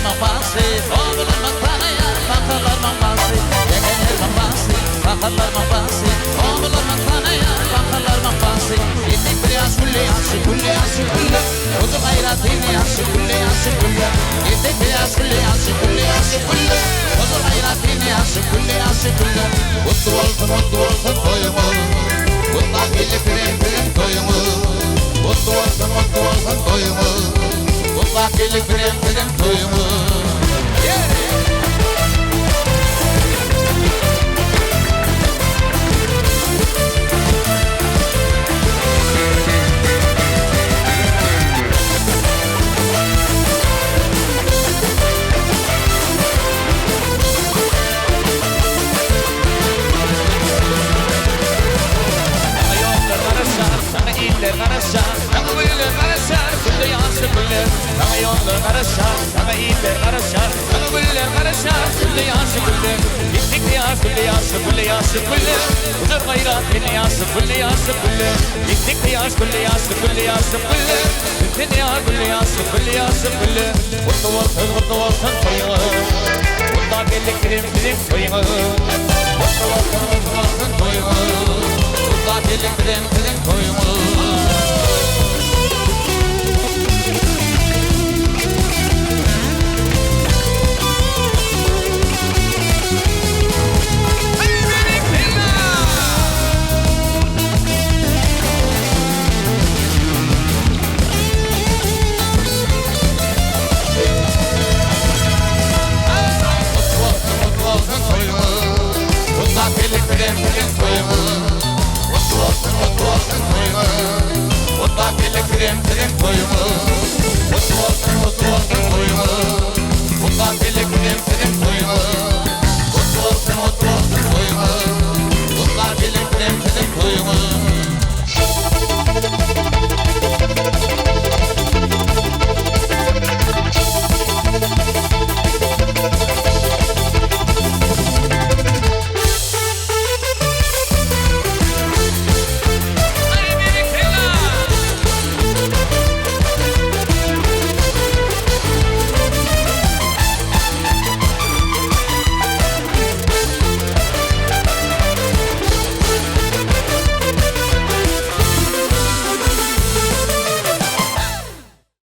mambası, oğlan mantana ya, bakarlar mambası. Yegenler mambası, bakarlar mambası, oğlan mantana ya, bakarlar mambası. Gittik bir yaşı kulle, otu gayratini yaşı kulle. Gittik bir yaşı kulle, otu gayratini yaşı kulle. Mutlu olsun toyumuz, mutlu gelip pirim toyumuz. Mutlu olsun toyumuz, mutlu gelip pirim toyumuz. İller karışar, akıllı karışar, kulle yaşı kulle. Sana yollar karışar, sana iller karışar, akıllı karışar, kulle yaşı kulle. Gittik kulle yaşı. Huzur gayrat kulle yaşı kulle. Gittik kulle yaşı. Bütün ya kulle yaşı kulle. Mutlu olsun toyumuz, mutlu birlik pirim toyumuz. Mutlu olsun toyumuz, mutlu birlik pirim toyumuz.